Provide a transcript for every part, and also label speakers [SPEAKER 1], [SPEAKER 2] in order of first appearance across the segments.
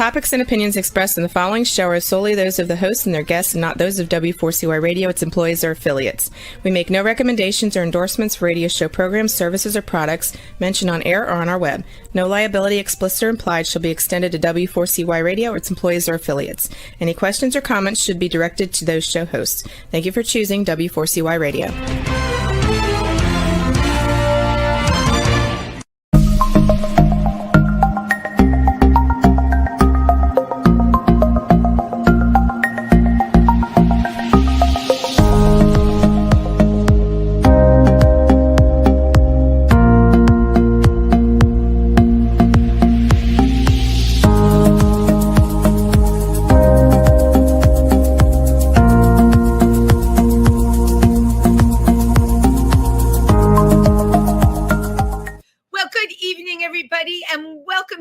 [SPEAKER 1] topics and opinions expressed in the following show are solely those of the host and their guests and not those of W4CY Radio, its employees, or affiliates. We make no recommendations or endorsements for radio show programs, services, or products mentioned on air or on our web. No liability, explicit or implied, shall be extended to W4CY Radio or its employees or affiliates. Any questions or comments should be directed to those show hosts. Thank you for choosing W4CY Radio.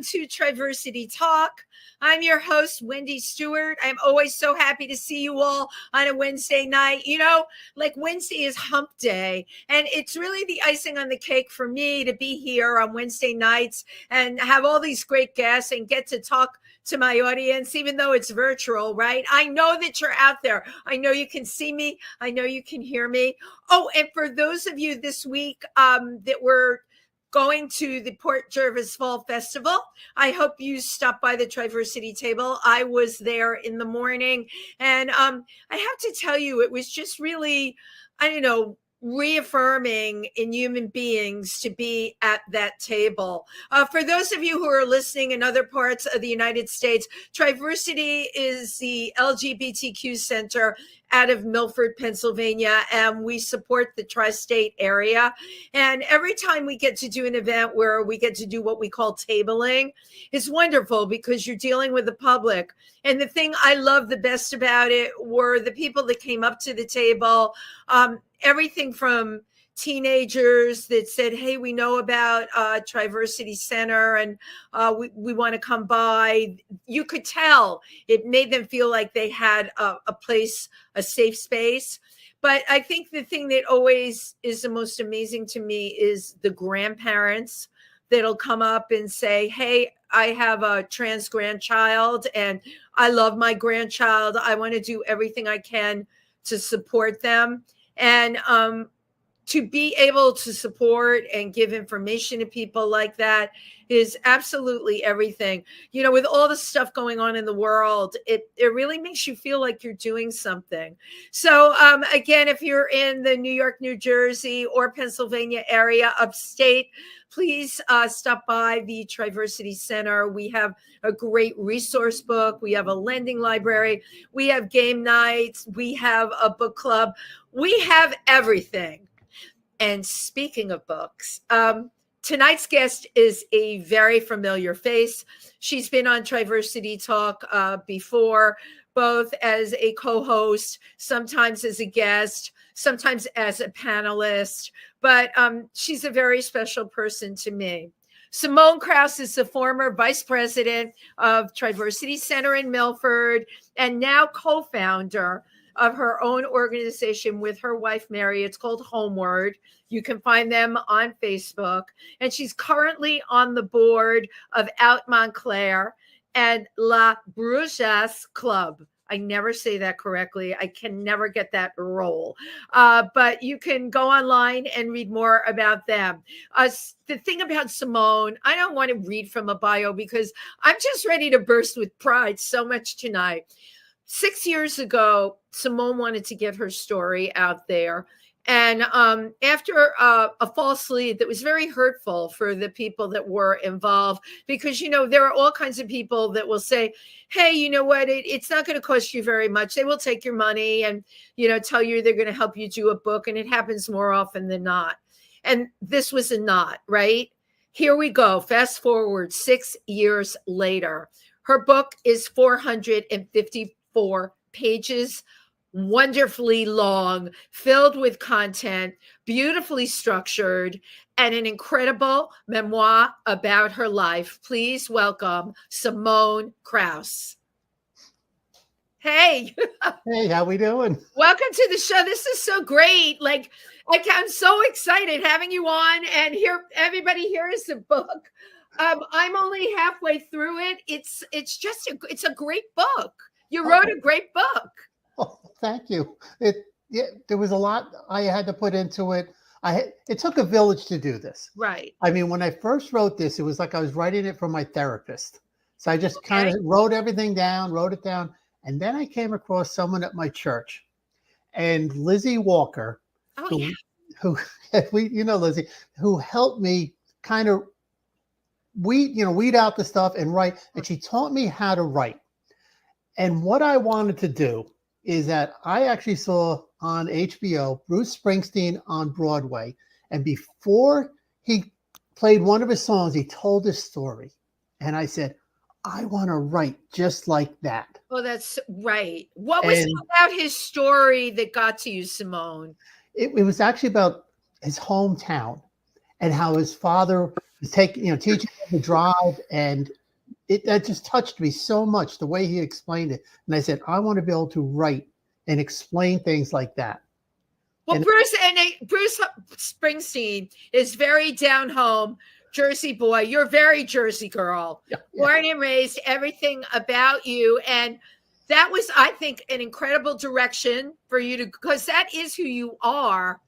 [SPEAKER 2] To Triversity Talk. I'm your host, Wendy Stewart. I'm always so happy to see you all on a Wednesday night. You know, like Wednesday is hump day, and it's really the icing on the cake for me to be here on Wednesday nights and have all these great guests and get to talk to my audience, even though it's virtual, right? I know that you're out there. I know you can see me. I know you can hear me. Oh, and for those of you this week that were going to the Port Jervis Fall Festival, I hope you stopped by the Triversity table. I was there in the morning, and I have to tell you, it was just really, reaffirming in human beings to be at that table. For those of you who are listening in other parts of the United States, Triversity is the LGBTQ center out of Milford, Pennsylvania, and we support the tri-state area. And every time we get to do an event where we get to do what we call tabling, it's wonderful because you're dealing with the public. And the thing I love the best about it were the people that came up to the table, everything from teenagers that said, hey, we know about Triversity Center and we want to come by. You could tell it made them feel like they had a place, a safe space. But I think the thing that always is the most amazing to me is the grandparents that'll come up and say, hey, I have a trans grandchild and I love my grandchild. I want to do everything I can to support them. And to be able to support and give information to people like that is absolutely everything. You know, with all the stuff going on in the world, it really makes you feel like you're doing something. So again, if you're in the New York, New Jersey, or Pennsylvania area, upstate, please stop by the Triversity Center. We have a great resource book. We have a lending library. We have game nights. We have a book club. We have everything. And speaking of books, tonight's guest is a very familiar face. She's been on Triversity Talk before, both as a co-host, sometimes as a guest, sometimes as a panelist, but she's a very special person to me. Simone Kraus is the former vice president of Triversity Center in Milford and now co-founder of her own organization with her wife, Mary. It's called Homeward. You can find them on Facebook. And she's currently on the board of Out Montclair and La Brujas Club. I never say that correctly. I can never get that roll. But you can go online and read more about them. The thing about Simone, I don't want to read from a bio because I'm just ready to burst with pride so much tonight. 6 years ago, Simone wanted to get her story out there. And after a false lead that was very hurtful for the people that were involved, because, you know, there are all kinds of people that will say, hey, you know what, it's not going to cost you very much. They will take your money and, you know, tell you they're going to help you do a book. And it happens more often than not. And this was a not, right? Here we go. Fast forward 6 years later. Her book is 454 pages, wonderfully long, filled with content, beautifully structured, and an incredible memoir about her life. Please welcome Simone Kraus. Hey.
[SPEAKER 3] Hey, how we doing?
[SPEAKER 2] Welcome to the show. This is so great. I'm so excited having you on, and here, everybody, here is the book. I'm only halfway through it. It's a great book. You wrote a great book.
[SPEAKER 3] Oh, thank you. Yeah, there was a lot I had to put into it. It took a village to do this.
[SPEAKER 2] Right.
[SPEAKER 3] I mean, when I first wrote this, it was like I was writing it for my therapist. So I just kind of wrote everything down, wrote it down, and then I came across someone at my church, and Lizzie Walker, who Lizzie, who helped me kind of weed out the stuff and write, and she taught me how to write. And what I wanted to do is that I actually saw on HBO Bruce Springsteen on Broadway, and before he played one of his songs, he told his story, and I said, I want to write just like that.
[SPEAKER 2] Oh, that's right. What was it about his story that got to you, Simone?
[SPEAKER 3] It was actually about his hometown and how his father was teaching him to drive, and that just touched me so much, the way he explained it. And I said, I want to be able to write and explain things like that.
[SPEAKER 2] Well, Bruce Springsteen is very down home, Jersey boy. You're very Jersey girl. Yeah. Born and raised, everything about you. And that was, I think, an incredible direction for you because that is who you are.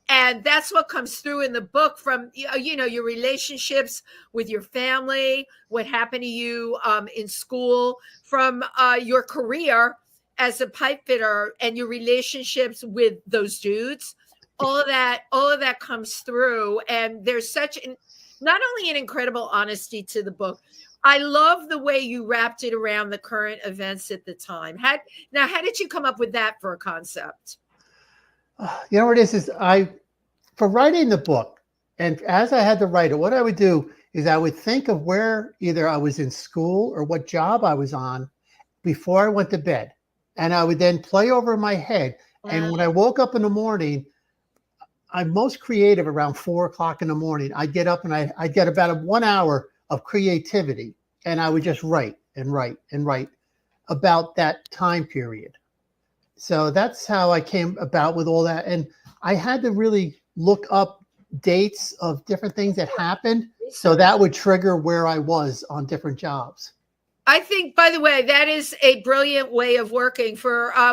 [SPEAKER 2] And that's what comes through in the book from, your relationships with your family, what happened to you in school, from your career as a pipe fitter and your relationships with those dudes. All of that comes through. And there's not only an incredible honesty to the book, I love the way you wrapped it around the current events at the time. How did you come up with that for a concept?
[SPEAKER 3] You know what it is for writing the book, and as I had to write it, what I would do is I would think of where either I was in school or what job I was on before I went to bed. And I would then play over in my head. And when I woke up in the morning, I'm most creative around 4:00 in the morning. I'd get up and I'd get about 1 hour of creativity, and I would just write and write and write about that time period. So that's how I came about with all that. And I had to really look up dates of different things that happened. So that would trigger where I was on different jobs.
[SPEAKER 2] I think, by the way, that is a brilliant way of working.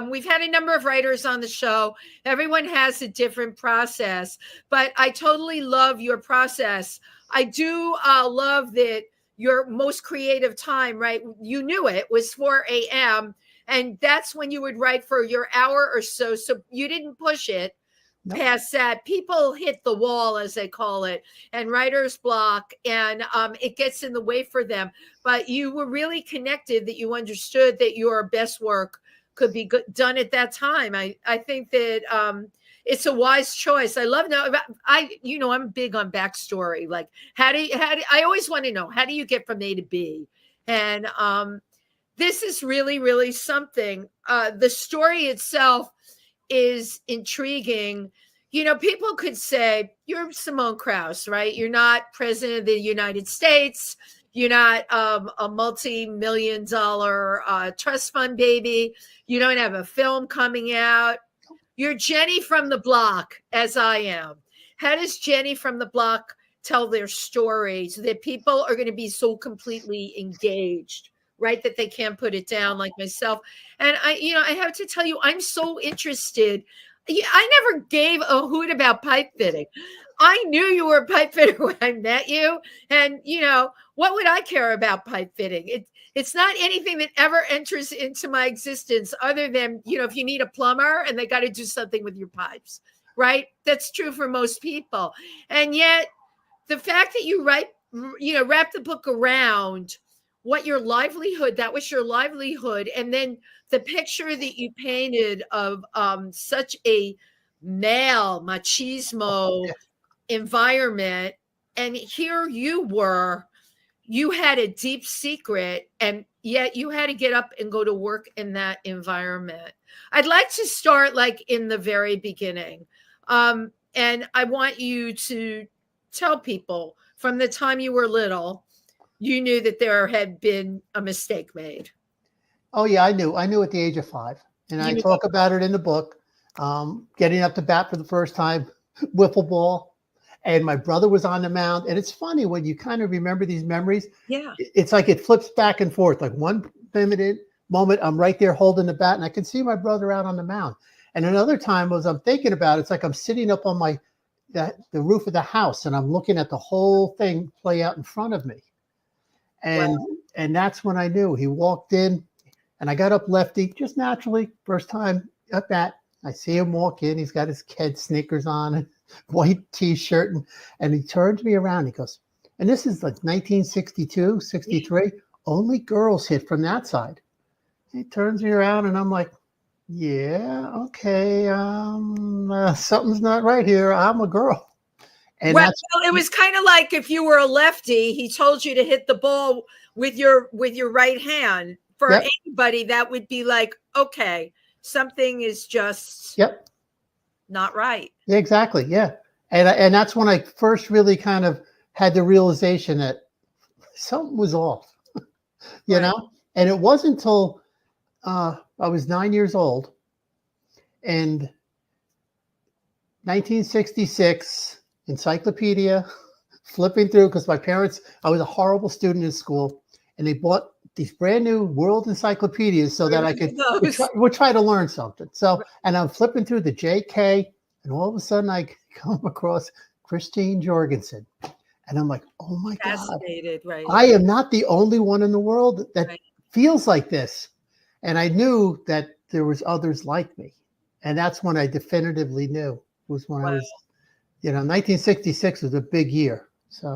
[SPEAKER 2] We've had a number of writers on the show. Everyone has a different process, but I totally love your process. I do love that your most creative time, right? You knew it was 4 a.m. and that's when you would write for your hour or so. So you didn't push it past that. People hit the wall, as they call it, and writer's block, and it gets in the way for them. But you were really connected, that you understood that your best work could be done at that time. I think that it's a wise choice. I love I'm big on backstory. Like I always want to know, how do you get from A to B? And this is really, really something. The story itself is intriguing. People could say, you're Simone Kraus, right? You're not president of the United States. You're not a multi-million-dollar trust fund baby. You don't have a film coming out. You're Jenny from the block, as I am. How does Jenny from the block tell their story so that people are going to be so completely engaged, right, that they can't put it down, like myself? And I have to tell you, I'm so interested. I never gave a hoot about pipe fitting. I knew you were a pipe fitter when I met you. And, what would I care about pipe fitting? It's not anything that ever enters into my existence other than, if you need a plumber and they got to do something with your pipes, right? That's true for most people. And yet the fact that you wrap the book around what that was your livelihood. And then the picture that you painted of such a male machismo environment. And here you had a deep secret, and yet you had to get up and go to work in that environment. I'd like to start like in the very beginning. And I want you to tell people, from the time you were little, you knew that there had been a mistake made.
[SPEAKER 3] Oh yeah, I knew at the age of 5. And I talk about it in the book, getting up to bat for the first time, wiffle ball. and my brother was on the mound. And it's funny when you kind of remember these memories.
[SPEAKER 2] Yeah.
[SPEAKER 3] It's like it flips back and forth. Like one moment, I'm right there holding the bat, and I can see my brother out on the mound. And another time, as I'm thinking about it, it's like I'm sitting up on the roof of the house, and I'm looking at the whole thing play out in front of me. And that's when I knew. He walked in, and I got up lefty just naturally. First time at bat, I see him walk in. He's got his kid sneakers on and white T-shirt, and he turns me around. He goes, and this is like 1962, 63. Only girls hit from that side. He turns me around, and I'm like, yeah, okay, something's not right here. I'm a girl. And
[SPEAKER 2] well, it was kind of like if you were a lefty, he told you to hit the ball with your right hand. For anybody, that would be like, okay, something is just not right.
[SPEAKER 3] Yeah, exactly. Yeah. And that's when I first really kind of had the realization that something was off, you know? And it wasn't until I was 9 years old, and 1966 encyclopedia, flipping through, because my parents, I was a horrible student in school, and they bought these brand new world encyclopedias so that I would try to learn something. So, and I'm flipping through the JK, and all of a sudden I come across Christine Jorgensen. And I'm like, oh my God,
[SPEAKER 2] right.
[SPEAKER 3] I am not the only one in the world that feels like this. And I knew that there was others like me. And that's when I definitively knew, was when I was, 1966 was a big year. So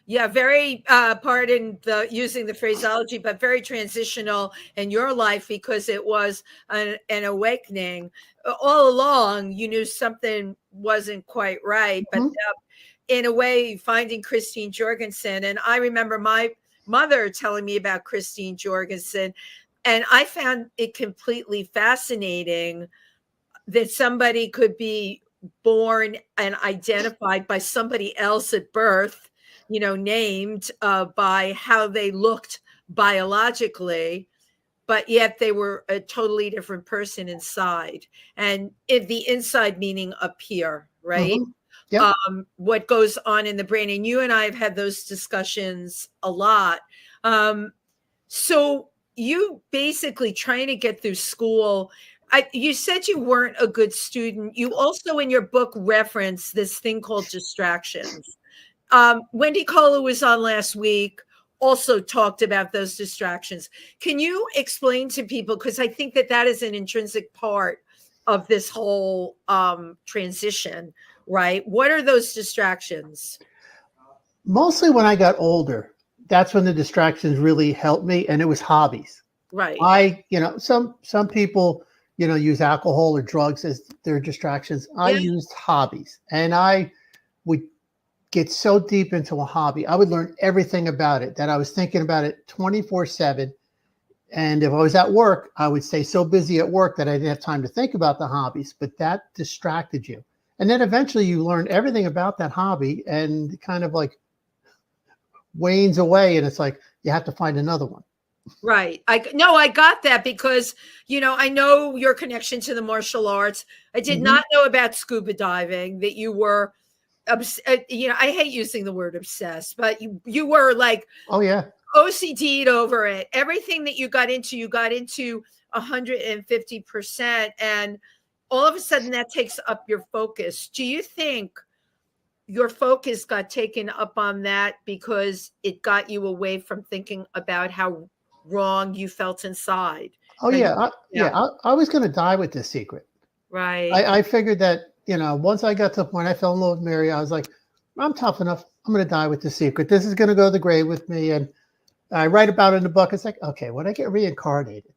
[SPEAKER 2] yeah, very, pardon using the phraseology, but very transitional in your life, because it was an awakening. All along, you knew something wasn't quite right, but in a way, finding Christine Jorgensen. And I remember my mother telling me about Christine Jorgensen, and I found it completely fascinating that somebody could be born and identified by somebody else at birth, named by how they looked biologically, but yet they were a totally different person inside. And the inside meaning up here, right?
[SPEAKER 3] Mm-hmm. Yep.
[SPEAKER 2] What goes on in the brain. And you and I have had those discussions a lot. So you basically trying to get through school. You said you weren't a good student. You also in your book reference this thing called distractions. Wendy Kohler was on last week, also talked about those distractions. Can you explain to people, because I think that is an intrinsic part of this whole transition, right? What are those distractions?
[SPEAKER 3] Mostly when I got older, that's when the distractions really helped me, and it was hobbies.
[SPEAKER 2] Right.
[SPEAKER 3] Some people, use alcohol or drugs as their distractions. I used hobbies, and I would get so deep into a hobby. I would learn everything about it, that I was thinking about it 24/7. And if I was at work, I would stay so busy at work that I didn't have time to think about the hobbies, but that distracted you. And then eventually you learn everything about that hobby, and it kind of like wanes away, and it's like you have to find another one.
[SPEAKER 2] Right. I got that, because, I know your connection to the martial arts. I did not know about scuba diving, that you were, I hate using the word obsessed, but you were like,
[SPEAKER 3] oh yeah,
[SPEAKER 2] OCD'd over it. Everything that you got into 150%. And all of a sudden that takes up your focus. Do you think your focus got taken up on that because it got you away from thinking about how wrong you felt inside?
[SPEAKER 3] Oh yeah. I was going to die with this secret.
[SPEAKER 2] Right.
[SPEAKER 3] I figured that, once I got to the point I fell in love with Mary, I was like, I'm tough enough. I'm going to die with the secret. This is going to go to the grave with me. And I write about it in the book. It's like, okay, when I get reincarnated,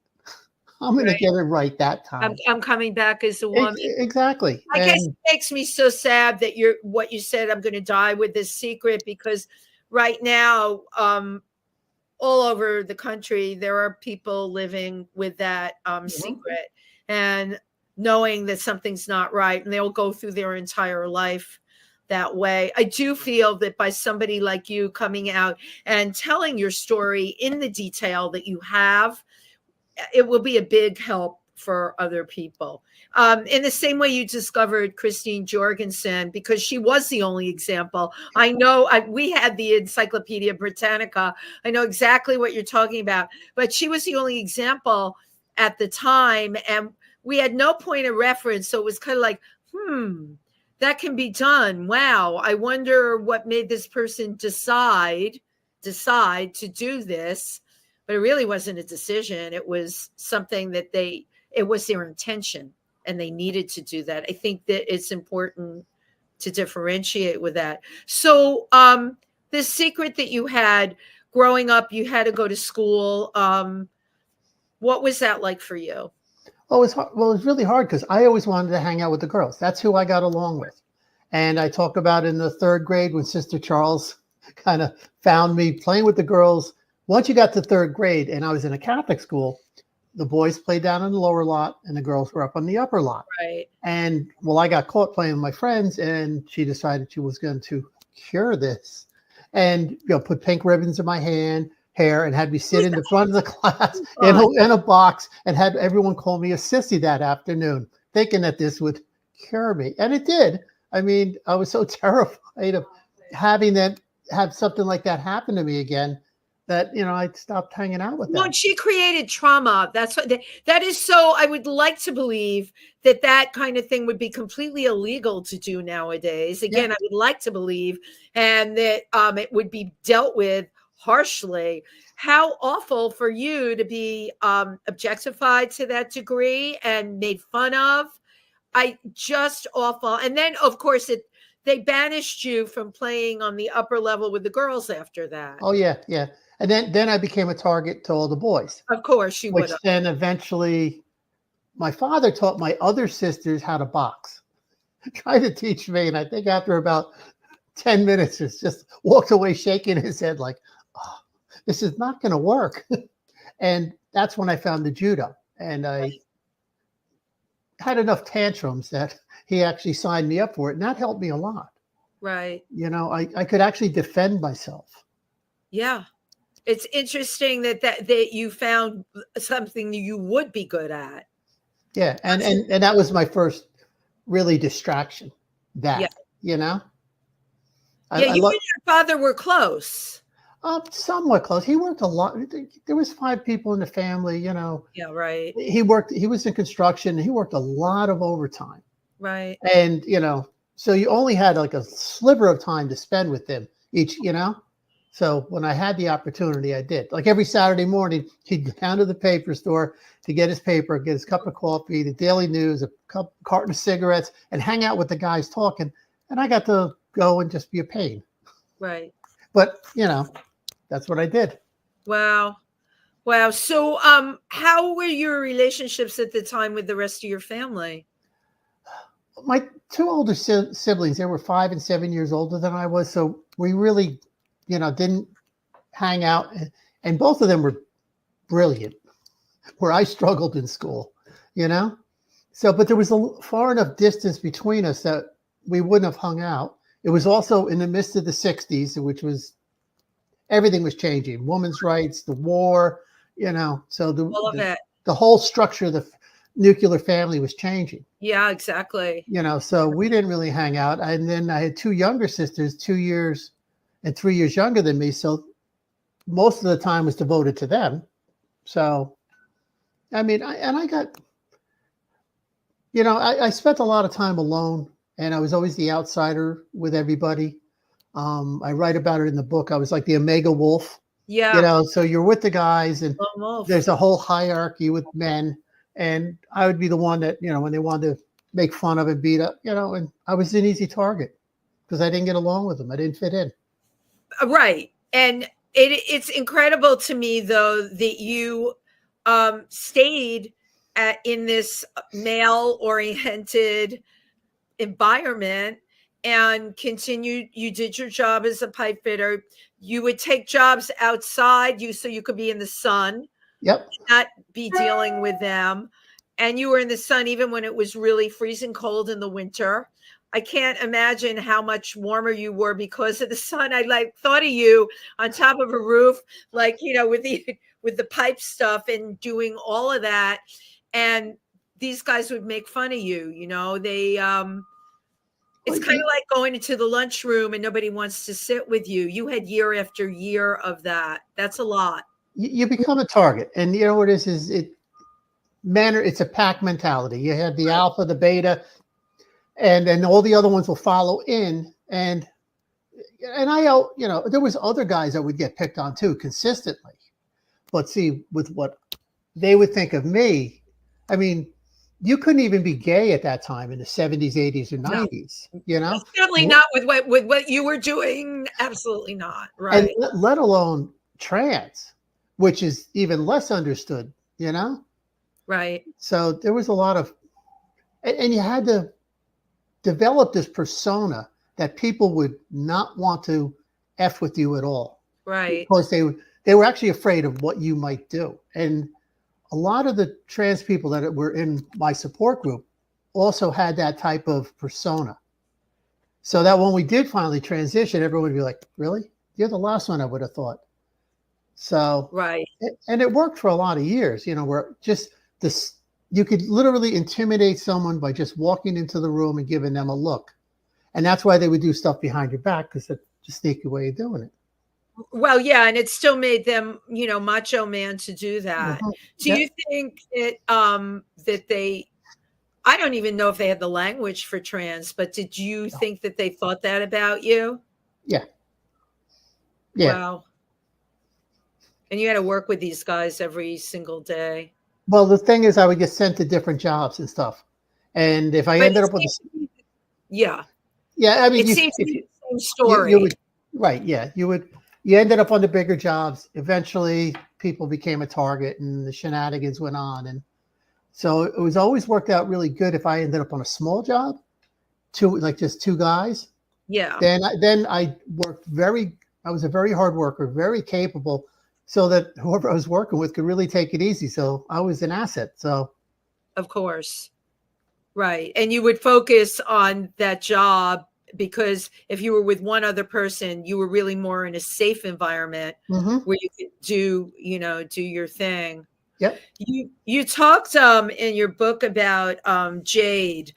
[SPEAKER 3] I'm going to get it right that time.
[SPEAKER 2] I'm coming back as a woman.
[SPEAKER 3] Exactly.
[SPEAKER 2] I guess it makes me so sad that what you said, I'm going to die with this secret, because right now, all over the country, there are people living with that secret, and knowing that something's not right, and they'll go through their entire life that way. I do feel that by somebody like you coming out and telling your story in the detail that you have, it will be a big help for other people. In the same way you discovered Christine Jorgensen, because she was the only example. I know we had the Encyclopedia Britannica. I know exactly what you're talking about, but she was the only example at the time. And we had no point of reference. So it was kind of like, that can be done. Wow. I wonder what made this person decide to do this. But it really wasn't a decision. It was something that it was their intention, and they needed to do that. I think that it's important to differentiate with that. So the secret that you had growing up, you had to go to school. What was that like for you?
[SPEAKER 3] Well, it was really hard because I always wanted to hang out with the girls. That's who I got along with. And I talk about in the 3rd grade when Sister Charles kind of found me playing with the girls. Once you got to 3rd grade and I was in a Catholic school, the boys played down in the lower lot and the girls were up on the upper lot.
[SPEAKER 2] Right.
[SPEAKER 3] And well, I got caught playing with my friends, and she decided she was going to cure this and put pink ribbons in my hair and had me sit in the front of the class in a box and had everyone call me a sissy that afternoon, thinking that this would cure me. And it did. I mean, I was so terrified of have something like that happen to me again that, I stopped hanging out with them.
[SPEAKER 2] Well, she created trauma. That's what that is. So I would like to believe that kind of thing would be completely illegal to do nowadays. Again, I would like to believe, and that it would be dealt with harshly. How awful for you to be objectified to that degree and made fun of. Just awful. And then, of course, they banished you from playing on the upper level with the girls after that.
[SPEAKER 3] Oh, yeah. And then I became a target to all the boys.
[SPEAKER 2] Of course, you would.
[SPEAKER 3] Which then eventually, my father taught my other sisters how to box. Tried to teach me, and I think after about 10 minutes, he just walked away shaking his head like, oh, this is not going to work. And that's when I found the judo. And I had enough tantrums that he actually signed me up for it. And that helped me a lot.
[SPEAKER 2] Right.
[SPEAKER 3] I could actually defend myself.
[SPEAKER 2] Yeah. It's interesting that you found something you would be good at.
[SPEAKER 3] Yeah. And that was my first really distraction. You
[SPEAKER 2] you and
[SPEAKER 3] your
[SPEAKER 2] father were close.
[SPEAKER 3] Somewhat close. He worked a lot. There was 5 people in the family,
[SPEAKER 2] Yeah, right.
[SPEAKER 3] He was in construction. He worked a lot of overtime.
[SPEAKER 2] Right.
[SPEAKER 3] And, so you only had like a sliver of time to spend with them each, So when I had the opportunity, I did. Like every Saturday morning, he'd go down to the paper store to get his paper, get his cup of coffee, the Daily News, a carton of cigarettes, and hang out with the guys talking. And I got to go and just be a pain.
[SPEAKER 2] Right.
[SPEAKER 3] But, that's what I did.
[SPEAKER 2] Wow. So how were your relationships at the time with the rest of your family?
[SPEAKER 3] My 2 older siblings, they were 5 and 7 years older than I was. So we really, didn't hang out. And both of them were brilliant, where I struggled in school, So, but there was far enough distance between us that we wouldn't have hung out. It was also in the midst of the 60s, which was, everything was changing. Women's rights, the war, so the whole structure of the nuclear family was changing.
[SPEAKER 2] Yeah, exactly.
[SPEAKER 3] So we didn't really hang out. And then I had 2 younger sisters, 2 years and 3 years younger than me. So most of the time was devoted to them. So, I mean, I got, I spent a lot of time alone, and I was always the outsider with everybody. I write about it in the book. I was like the Omega Wolf.
[SPEAKER 2] Yeah.
[SPEAKER 3] So you're with the guys, and there's a whole hierarchy with men. And I would be the one that, when they wanted to make fun of and beat up, and I was an easy target because I didn't get along with them. I didn't fit in.
[SPEAKER 2] Right. And it's incredible to me, though, that you stayed in this male-oriented environment and continued. You did your job as a pipe fitter. You would take jobs outside so you could be in the sun.
[SPEAKER 3] Yep.
[SPEAKER 2] Not be dealing with them. And you were in the sun even when it was really freezing cold in the winter. I can't imagine how much warmer you were because of the sun. I thought of you on top of a roof, with the pipe stuff and doing all of that. And these guys would make fun of you. You know, they it's
[SPEAKER 3] Well,
[SPEAKER 2] kind of like going into the lunchroom and nobody wants to sit with you. You had year after year of that. That's a lot.
[SPEAKER 3] you become a target, and you know what it is it manner. It's a pack mentality. You have the alpha, the beta, and then all the other ones will follow in. And I, you know, there was other guys that would get picked on too consistently. But see, with what they would think of me, I mean, you couldn't even be gay at that time in the 70s, 80s, or 90s, you know?
[SPEAKER 2] Definitely not with what you were doing. Absolutely not.
[SPEAKER 3] And
[SPEAKER 2] Right.
[SPEAKER 3] let alone trans, which is even less understood, you know?
[SPEAKER 2] Right.
[SPEAKER 3] So there was a lot of, and you had to develop this persona that people would not want to F with you at all.
[SPEAKER 2] Right.
[SPEAKER 3] Because they were actually afraid of what you might do. And a lot of the trans people that were in my support group also had that type of persona. So that when we did finally transition, everyone would be like, really? You're the last one I would have thought. So,
[SPEAKER 2] Right.
[SPEAKER 3] and it worked for a lot of years, you know, where just this, you could literally intimidate someone by just walking into the room and giving them a look. And that's why they would do stuff behind your back, because it's a sneaky way of doing it.
[SPEAKER 2] Well, yeah, and it still made them, you know, macho man to do that.
[SPEAKER 3] Mm-hmm.
[SPEAKER 2] Do you think that that they, I don't even know if they had the language for trans, but did you think that they thought that about you?
[SPEAKER 3] Yeah. Yeah.
[SPEAKER 2] Wow. And you had to work with these guys every single day.
[SPEAKER 3] Well, the thing is, I would get sent to different jobs and stuff. And if I
[SPEAKER 2] But
[SPEAKER 3] ended
[SPEAKER 2] it
[SPEAKER 3] up with,
[SPEAKER 2] seems, yeah,
[SPEAKER 3] yeah, I mean,
[SPEAKER 2] it seems to
[SPEAKER 3] if
[SPEAKER 2] be
[SPEAKER 3] you,
[SPEAKER 2] the same story.
[SPEAKER 3] you would, right. Yeah. You ended up on the bigger jobs. Eventually people became a target and the shenanigans went on. And so it was always worked out really good. If I ended up on a small job, just two guys,
[SPEAKER 2] Yeah.
[SPEAKER 3] then I worked I was a very hard worker, very capable, so that whoever I was working with could really take it easy. So I was an asset. So,
[SPEAKER 2] Of course. Right. And you would focus on that job because if you were with one other person, you were really more in a safe environment where you could do, you know, do your thing.
[SPEAKER 3] yep.
[SPEAKER 2] You talked in your book about Jade.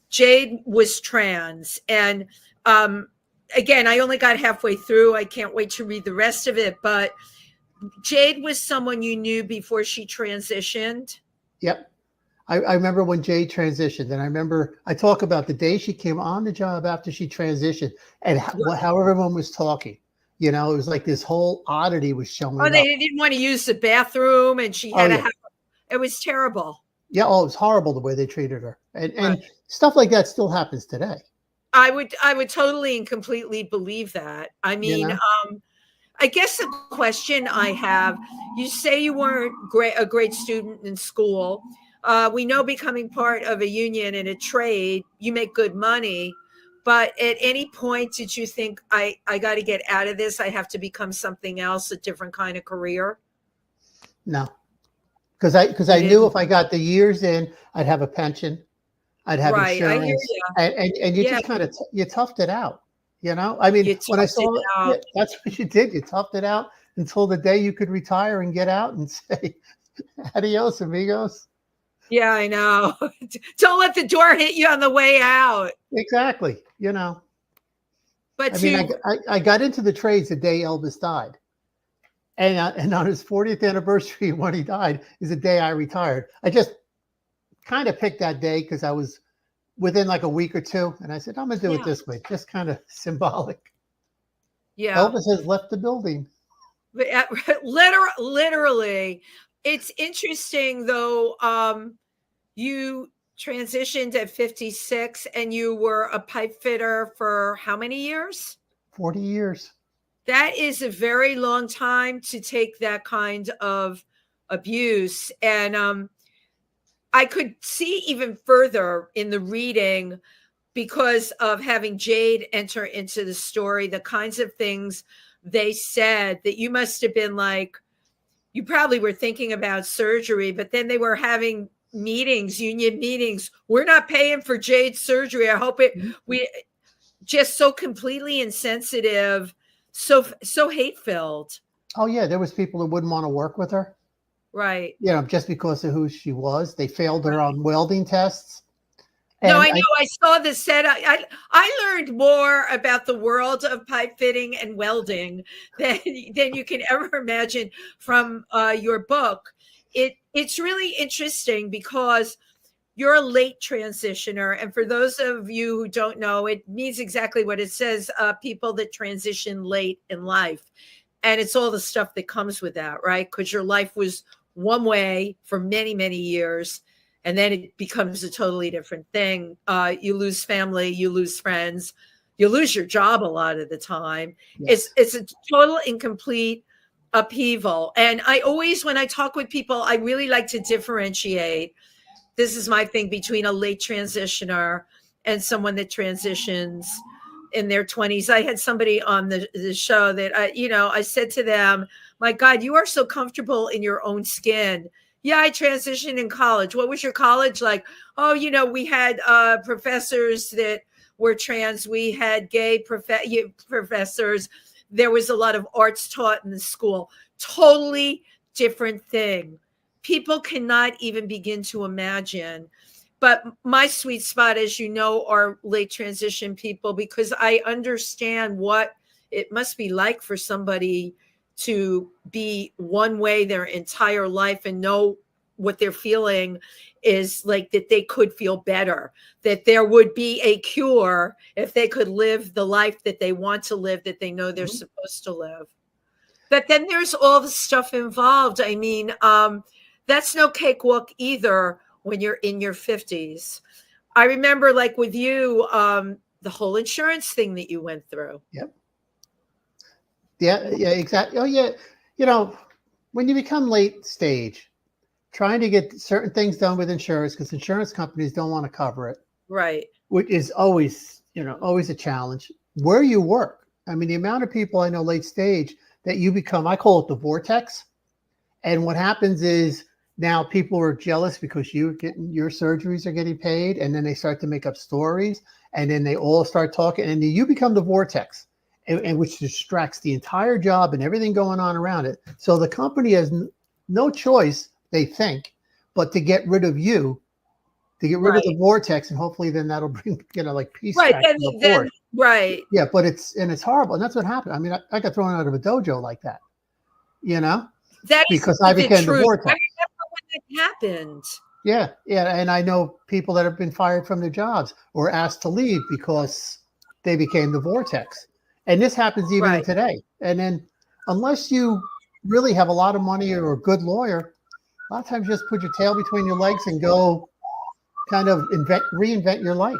[SPEAKER 2] Jade was trans. And again, I only got halfway through. I can't wait to read the rest of it. But Jade was someone you knew before she transitioned.
[SPEAKER 3] Yep. I remember when Jay transitioned, and I remember I talk about the day she came on the job after she transitioned, and how everyone was talking. You know, it was like this whole oddity was showing
[SPEAKER 2] Oh,
[SPEAKER 3] up.
[SPEAKER 2] they didn't want to use the bathroom, and she had to have. It was terrible.
[SPEAKER 3] Yeah, it was horrible the way they treated her, and
[SPEAKER 2] Right.
[SPEAKER 3] stuff like that still happens today.
[SPEAKER 2] I would totally and completely believe that. I mean,
[SPEAKER 3] You know?
[SPEAKER 2] I guess the question I have: you say you weren't a great student in school. We know becoming part of a union and a trade, you make good money. But at any point, did you think I got to get out of this? I have to become something else, a different kind of career?
[SPEAKER 3] No, because I knew if I got the years in, I'd have a pension, I'd have
[SPEAKER 2] Right, I hear
[SPEAKER 3] insurance,
[SPEAKER 2] you.
[SPEAKER 3] and you
[SPEAKER 2] Yeah.
[SPEAKER 3] just kind of you toughed it out. You know, I mean,
[SPEAKER 2] You
[SPEAKER 3] when I
[SPEAKER 2] toughed it
[SPEAKER 3] saw
[SPEAKER 2] out.
[SPEAKER 3] that's what you did. You toughed it out until the day you could retire and get out and say, "Adios, amigos."
[SPEAKER 2] Yeah, I know. Don't let the door hit you on the way out.
[SPEAKER 3] Exactly. You know,
[SPEAKER 2] But
[SPEAKER 3] I mean, I got into the trades the day Elvis died, and on his 40th anniversary when he died is the day I retired. I just kind of picked that day because I was within like a week or two, and I said, I'm gonna do it this way, just kind of symbolic.
[SPEAKER 2] yeah,
[SPEAKER 3] Elvis has left the building.
[SPEAKER 2] literally, it's interesting though. You transitioned at 56, and you were a pipe fitter for how many years?
[SPEAKER 3] 40 years.
[SPEAKER 2] That is a very long time to take that kind of abuse, and I could see even further in the reading because of having Jade enter into the story, the kinds of things they said that you must have been like, you probably were thinking about surgery, but then they were having meetings, union meetings. We're not paying for Jade's surgery. I hope we just so completely insensitive, so hate filled.
[SPEAKER 3] Oh yeah, there was people that wouldn't want to work with her.
[SPEAKER 2] Right.
[SPEAKER 3] Just because of who she was. They failed her on welding tests.
[SPEAKER 2] No,
[SPEAKER 3] And
[SPEAKER 2] I know. I saw the set. I learned more about the world of pipe fitting and welding than you can ever imagine from your book. It's really interesting because you're a late transitioner, and for those of you who don't know, it means exactly what it says: people that transition late in life, and it's all the stuff that comes with that, right? Because your life was one way for many, many years, and then it becomes a totally different thing. You lose family, you lose friends, you lose your job a lot of the time.
[SPEAKER 3] yes.
[SPEAKER 2] It's a total incomplete upheaval. And I always, when I talk with people, I really like to differentiate. This is my thing between a late transitioner and someone that transitions in their 20s. I had somebody on the show that I said to them, my God, you are so comfortable in your own skin. Yeah, I transitioned in college. What was your college like? Oh, we had professors that were trans. We had gay professors. There was a lot of arts taught in the school. Totally different thing. People cannot even begin to imagine. But my sweet spot, as you know, are late transition people, because I understand what it must be like for somebody to be one way their entire life and know what they're feeling is like, that they could feel better, that there would be a cure if they could live the life that they want to live, that they know they're supposed to live. But then there's all the stuff involved. I mean, that's no cakewalk either when you're in your 50s. I remember, like with you, the whole insurance thing that you went through.
[SPEAKER 3] Yep. Yeah, exactly. Oh, yeah. When you become late stage, trying to get certain things done with insurance, because insurance companies don't want to cover it.
[SPEAKER 2] Right.
[SPEAKER 3] Which is always a challenge. Where you work. I mean, the amount of people I know late stage that you become, I call it the vortex. And what happens is now people are jealous because your surgeries are getting paid, and then they start to make up stories, and then they all start talking, and then you become the vortex, and which distracts the entire job and everything going on around it. So the company has no choice, they think, but to get rid of you, to get rid of the vortex, and hopefully then that'll bring like peace back to the board.
[SPEAKER 2] Right.
[SPEAKER 3] Yeah, but it's horrible, and that's what happened. I mean, I got thrown out of a dojo like that,
[SPEAKER 2] That
[SPEAKER 3] because I became the vortex.
[SPEAKER 2] I remember when that happened.
[SPEAKER 3] Yeah, and I know people that have been fired from their jobs or asked to leave because they became the vortex, and this happens even today. And then, unless you really have a lot of money or a good lawyer, a lot of times you just put your tail between your legs and go kind of reinvent your life.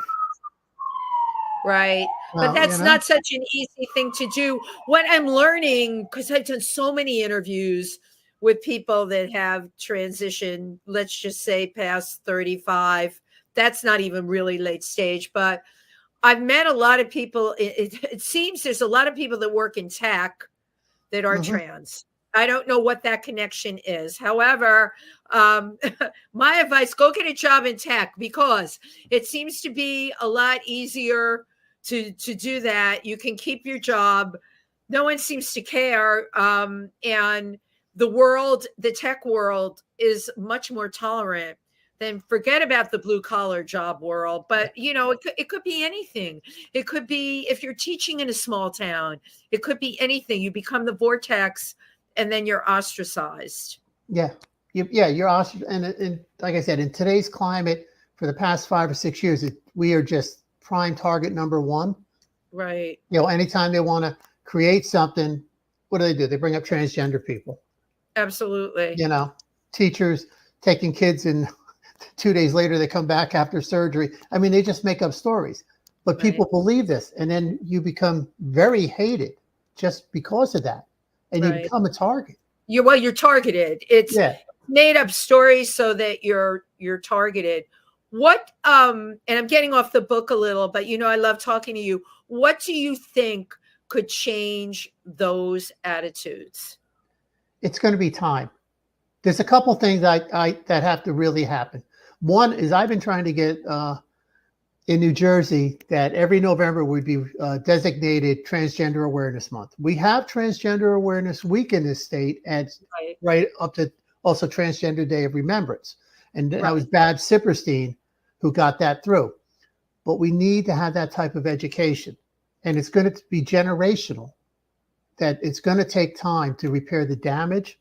[SPEAKER 2] Right. But that's not such an easy thing to do. What I'm learning, because I've done so many interviews with people that have transitioned, let's just say past 35. That's not even really late stage, but I've met a lot of people. It seems there's a lot of people that work in tech that are trans. I don't know what that connection is. However, my advice, go get a job in tech, because it seems to be a lot easier to do that. You can keep your job. No one seems to care. And the tech world is much more tolerant. Then forget about the blue collar job world. But, it could be anything. It could be if you're teaching in a small town, it could be anything. You become the vortex, and then you're ostracized.
[SPEAKER 3] Yeah. You're ostracized. And like I said, in today's climate, for the past 5 or 6 years, we are just prime target number one.
[SPEAKER 2] Right.
[SPEAKER 3] Anytime they want to create something, what do? They bring up transgender people.
[SPEAKER 2] Absolutely.
[SPEAKER 3] Teachers taking kids, and 2 days later they come back after surgery. I mean, they just make up stories, but people believe this, and then you become very hated just because of that, and you become a target.
[SPEAKER 2] You're targeted. It's made up stories so that you're targeted. What and I'm getting off the book a little, but I love talking to you. What do you think could change those attitudes?
[SPEAKER 3] It's going to be time. There's a couple things that have to really happen. One is, I've been trying to get in New Jersey that every November would be designated Transgender Awareness Month. We have Transgender Awareness Week in this state, and right up to also Transgender Day of Remembrance. And that
[SPEAKER 2] Right.
[SPEAKER 3] was Babs Sipperstein who got that through. But we need to have that type of education. And it's going to be generational, that it's going to take time to repair the damage.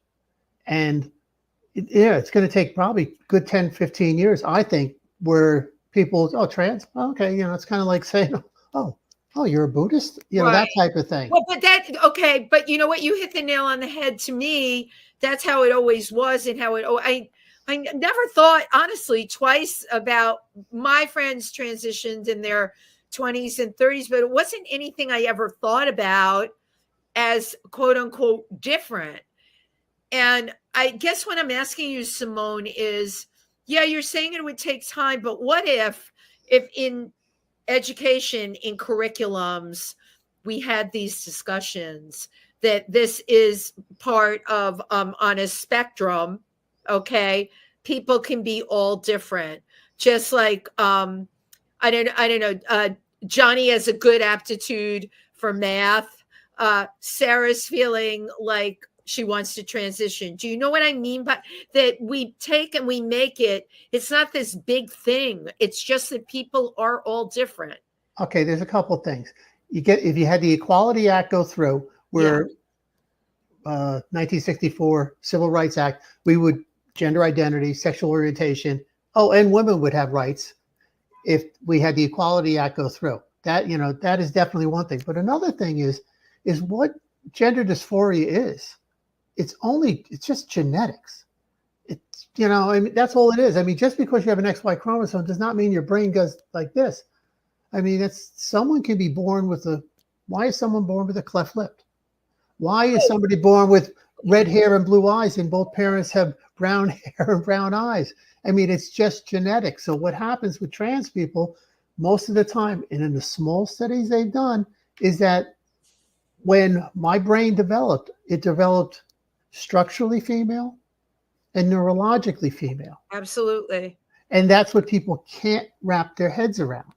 [SPEAKER 3] And it's going to take probably good 10, 15 years, I think, where people, oh, trans, okay, it's kind of like saying, oh, you're a Buddhist, that
[SPEAKER 2] Right.
[SPEAKER 3] type of thing.
[SPEAKER 2] Well, okay, but you know what? You hit the nail on the head. To me, that's how it always was, and how I never thought, honestly, twice about my friends transitioned in their 20s and 30s, but it wasn't anything I ever thought about as quote unquote different. And I guess what I'm asking you, Simone, is, yeah, you're saying it would take time, but what if in education, in curriculums, we had these discussions that this is part of on a spectrum. Okay, people can be all different, just like I don't know, Johnny has a good aptitude for math, Sarah's feeling like she wants to transition. Do you know what I mean? But that we take and we make it, it's not this big thing. It's just that people are all different.
[SPEAKER 3] Okay, there's a couple of things. If you had the Equality Act go through, where 1964 Civil Rights Act, we would gender identity, sexual orientation, and women would have rights if we had the Equality Act go through. That, that is definitely one thing. But another thing is what gender dysphoria is. It's just genetics. It's, I mean, that's all it is. I mean, just because you have an XY chromosome does not mean your brain goes like this. I mean, someone can be born with why is someone born with a cleft lip? Why is somebody born with red hair and blue eyes and both parents have brown hair and brown eyes? I mean, it's just genetics. So what happens with trans people most of the time, and in the small studies they've done, is that when my brain developed, it developed structurally female and neurologically female.
[SPEAKER 2] Absolutely.
[SPEAKER 3] And that's what people can't wrap their heads around.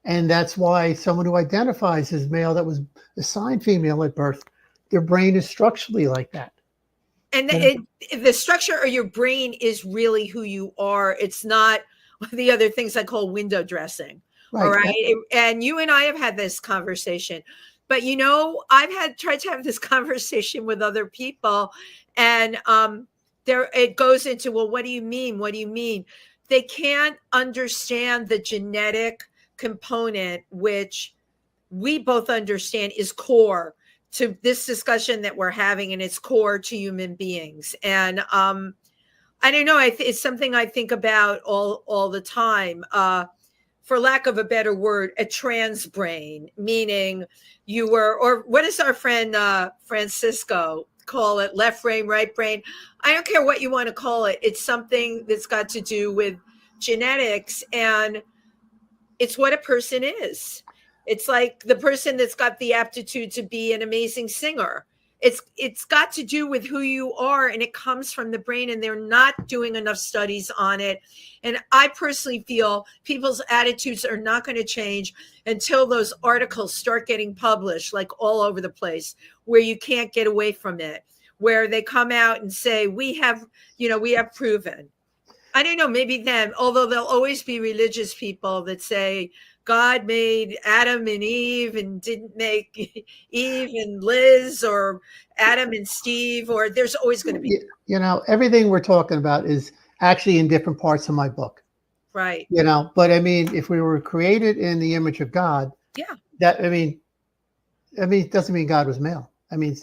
[SPEAKER 3] And that's why someone who identifies as male that was assigned female at birth, their brain is structurally like that.
[SPEAKER 2] And the structure of your brain is really who you are. It's not the other things I call window dressing. Right. All right. And you and I have had this conversation. But, I've tried to have this conversation with other people, and it goes into, well, what do you mean? What do you mean? They can't understand the genetic component, which we both understand is core to this discussion that we're having, and it's core to human beings. And I don't know, it's something I think about all the time. For lack of a better word, a trans brain, meaning or what does our friend Francisco call it? Left brain, right brain. I don't care what you want to call it. It's something that's got to do with genetics, and it's what a person is. It's like the person that's got the aptitude to be an amazing singer. It's got to do with who you are, and it comes from the brain, and they're not doing enough studies on it. And I personally feel people's attitudes are not going to change until those articles start getting published, like all over the place, where you can't get away from it, where they come out and say, we have proven. I don't know, maybe them, although there'll always be religious people that say God made Adam and Eve and didn't make Eve and Liz, or Adam and Steve, or there's always going to be.
[SPEAKER 3] Everything we're talking about is actually in different parts of my book.
[SPEAKER 2] Right.
[SPEAKER 3] But I mean, if we were created in the image of God, it doesn't mean God was male. I mean,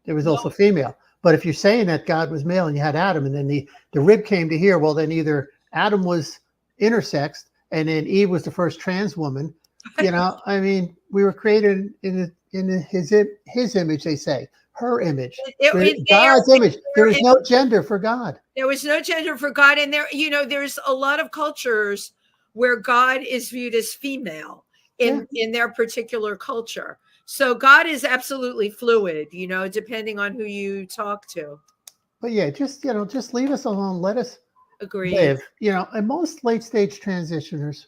[SPEAKER 3] there was also female. But if you're saying that God was male and you had Adam, and then the rib came to here, well, then either Adam was intersexed and then Eve was the first trans woman. I mean, we were created in his image, they say, her image, God's image. There was no gender for God.
[SPEAKER 2] There was no gender for God. And there's a lot of cultures where God is viewed as female in their particular culture. So God is absolutely fluid, depending on who you talk to.
[SPEAKER 3] But yeah, just leave us alone. Let us
[SPEAKER 2] agree.
[SPEAKER 3] Live. And most late stage transitioners,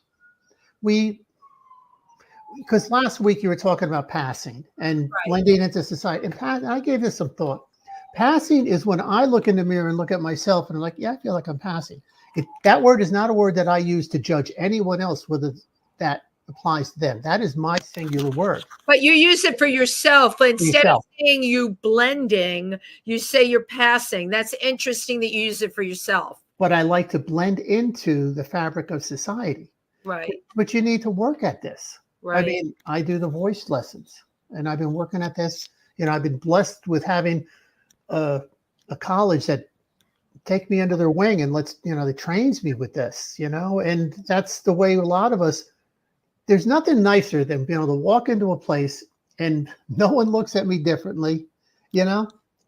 [SPEAKER 3] because last week you were talking about passing and blending into society. And I gave this some thought. Passing is when I look in the mirror and look at myself and I'm like, yeah, I feel like I'm passing. That word is not a word that I use to judge anyone else, whether that applies to them. That is my singular word.
[SPEAKER 2] But you use it for yourself. But
[SPEAKER 3] For
[SPEAKER 2] instead
[SPEAKER 3] yourself.
[SPEAKER 2] of saying you blending, you say you're passing. That's interesting that you use it for yourself.
[SPEAKER 3] But I like to blend into the fabric of society.
[SPEAKER 2] Right.
[SPEAKER 3] But you need to work at this.
[SPEAKER 2] Right.
[SPEAKER 3] I mean, I do the voice lessons and I've been working at this. You know, I've been blessed with having a college that take me under their wing and they trains me with this, and that's the way a lot of us, there's nothing nicer than being able to walk into a place and no one looks at me differently.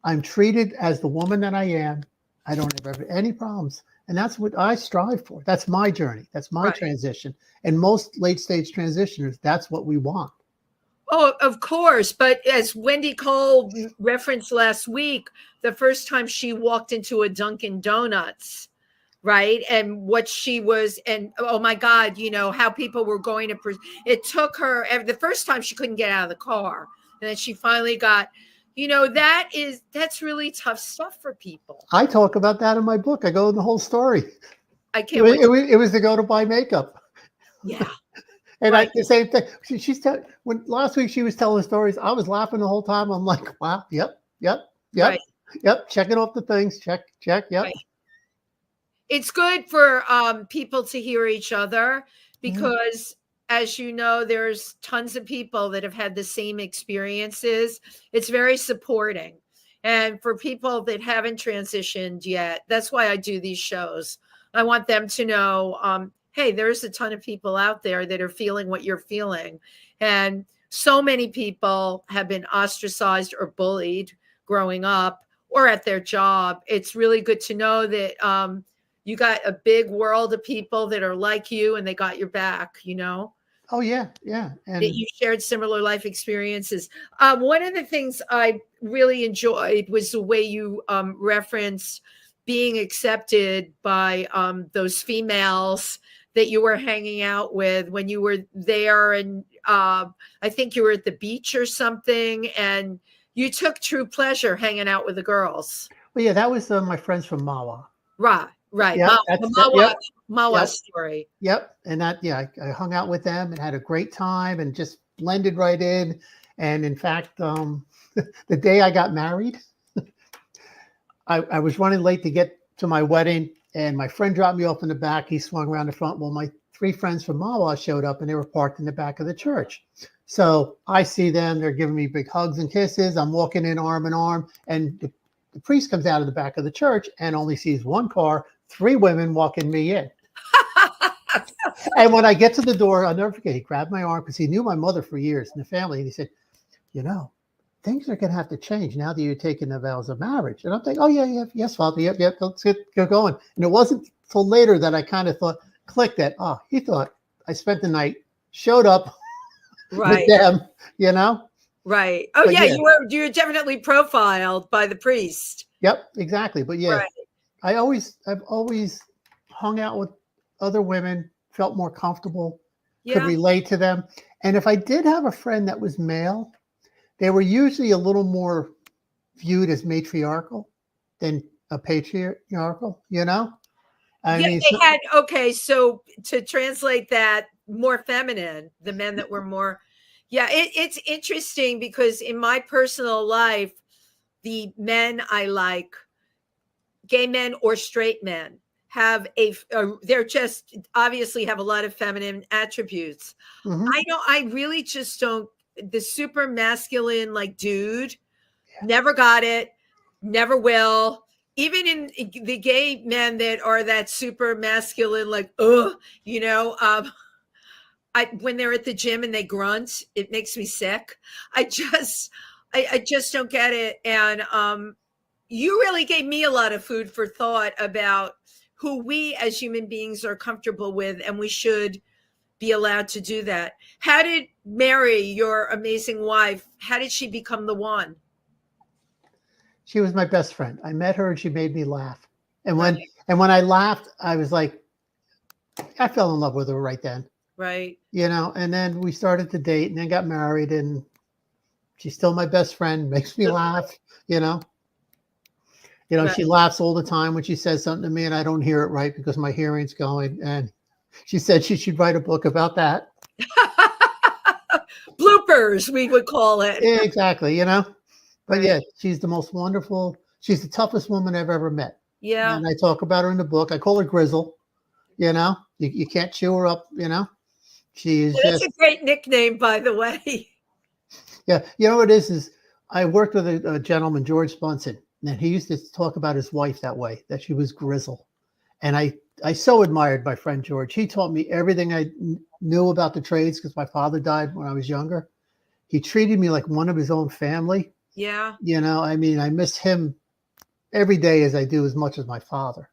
[SPEAKER 3] I'm treated as the woman that I am. I don't have any problems. And that's what I strive for. That's my journey. That's my transition. And most late stage transitioners, that's what we want.
[SPEAKER 2] Oh, of course. But as Wendy Cole referenced last week, the first time she walked into a Dunkin' Donuts, right? And what she was, and oh my God, how people were going to, it took her, the first time she couldn't get out of the car. And then she finally got, that's really tough stuff for people.
[SPEAKER 3] I talk about that in my book. I go in the whole story.
[SPEAKER 2] I can't wait.
[SPEAKER 3] It was to go to buy makeup.
[SPEAKER 2] Yeah.
[SPEAKER 3] And the same thing. When last week she was telling stories, I was laughing the whole time. I'm like, wow, yep. Checking off the things. Check. Yep.
[SPEAKER 2] Right. It's good for people to hear each other because, as you know, there's tons of people that have had the same experiences. It's very supporting. And for people that haven't transitioned yet, that's why I do these shows. I want them to know, hey, there's a ton of people out there that are feeling what you're feeling. And so many people have been ostracized or bullied growing up or at their job. It's really good to know that you got a big world of people that are like you and they got your back,
[SPEAKER 3] Oh, yeah. And
[SPEAKER 2] that you shared similar life experiences. One of the things I really enjoyed was the way you referenced being accepted by those females that you were hanging out with when you were there. And I think you were at the beach or something, and you took true pleasure hanging out with the girls.
[SPEAKER 3] Well, yeah, that was my friends from Mawa.
[SPEAKER 2] Right.
[SPEAKER 3] Yep,
[SPEAKER 2] Mawa story.
[SPEAKER 3] Yep. And I hung out with them and had a great time and just blended right in. And in fact, the day I got married, I was running late to get to my wedding, and my friend dropped me off in the back. He swung around the front. Well, my 3 friends from Mawa showed up and they were parked in the back of the church. So I see them. They're giving me big hugs and kisses. I'm walking in arm in arm, and the priest comes out of the back of the church and only sees 1 car, 3 women walking me in. And when I get to the door, I'll never forget, he grabbed my arm because he knew my mother for years in the family. And he said, things are going to have to change now that you're taking the vows of marriage. And I'm thinking, oh, yeah, yes, Father. Yep, let's get going. And it wasn't till later that I kind of clicked that, he thought I spent the night, showed up with them,
[SPEAKER 2] Right. Oh, yeah, you were definitely profiled by the priest.
[SPEAKER 3] Yep, exactly. But I've always hung out with other women, felt more comfortable, could relate to them. And if I did have a friend that was male, they were usually a little more viewed as matriarchal than a patriarchal, I mean,
[SPEAKER 2] they had, so to translate that, more feminine, the men that were more, it's interesting because in my personal life, the men I like, gay men or straight men, have they're just obviously have a lot of feminine attributes. I really just don't, the super masculine, like, dude, never got it, never will. Even in the gay men that are that super masculine, like, when they're at the gym and they grunt, it makes me sick. I just don't get it. And you really gave me a lot of food for thought about who we as human beings are comfortable with, and we should be allowed to do that. How did Mary, your amazing wife, how did she become the one?
[SPEAKER 3] She was my best friend. I met her and she made me laugh. And when I laughed, I was like, I fell in love with her right then.
[SPEAKER 2] Right.
[SPEAKER 3] And then we started to date and then got married, and she's still my best friend, makes me laugh, You know,
[SPEAKER 2] Right.
[SPEAKER 3] she laughs all the time when she says something to me and I don't hear it right because my hearing's going. And she said she should write a book about that.
[SPEAKER 2] Bloopers, we would call it.
[SPEAKER 3] Yeah, exactly, you know. But
[SPEAKER 2] Right.
[SPEAKER 3] yeah, she's the most wonderful. She's the toughest woman I've ever met.
[SPEAKER 2] Yeah.
[SPEAKER 3] And I talk about her in the book. I call her Grizzle. You know, you can't chew her up. You know, she's
[SPEAKER 2] That's
[SPEAKER 3] just
[SPEAKER 2] a great nickname, by the way.
[SPEAKER 3] yeah. You know what it is I worked with a gentleman, George Bunsen, and he used to talk about his wife that way, that she was Grizzle. And I so admired my friend George. He taught me everything I knew about the trades because my father died when I was younger. He treated me like one of his own family.
[SPEAKER 2] Yeah.
[SPEAKER 3] You know, I mean, I miss him every day as I do as much as my father,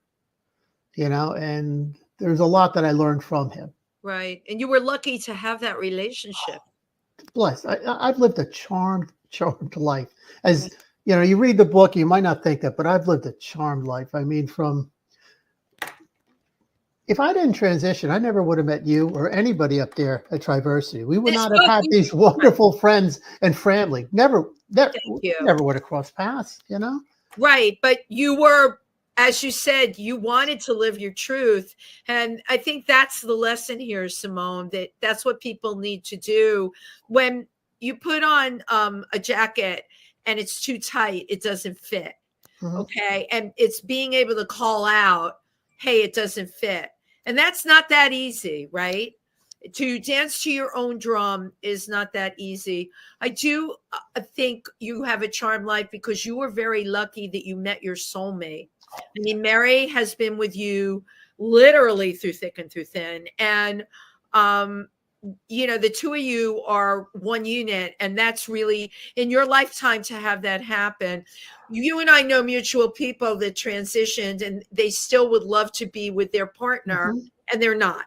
[SPEAKER 3] you know, and there's a lot that I learned from him.
[SPEAKER 2] Right. And you were lucky to have that relationship.
[SPEAKER 3] Blessed. I've lived a charmed life. As you know, you read the book, you might not think that, but I've lived a charmed life. I mean, if I didn't transition, I never would have met you or anybody up there at Triversity. We would
[SPEAKER 2] This
[SPEAKER 3] not have
[SPEAKER 2] book
[SPEAKER 3] had these wonderful friends and family. Never
[SPEAKER 2] Thank you.
[SPEAKER 3] would have crossed paths, you know?
[SPEAKER 2] Right. But you were, as you said, you wanted to live your truth. And I think that's the lesson here, Simone, that's what people need to do. When you put on a jacket and it's too tight, it doesn't fit.
[SPEAKER 3] Mhm.
[SPEAKER 2] Okay. And it's being able to call out, hey, it doesn't fit. And that's not that easy, right? To dance to your own drum is not that easy. I do think you have a charmed life because you were very lucky that you met your soulmate. I mean, Mary has been with you literally through thick and through thin. And, you know, the two of you are one unit. And that's really in your lifetime to have that happen. You and I know mutual people that transitioned and they still would love to be with their partner,
[SPEAKER 3] Mhm.
[SPEAKER 2] and they're not.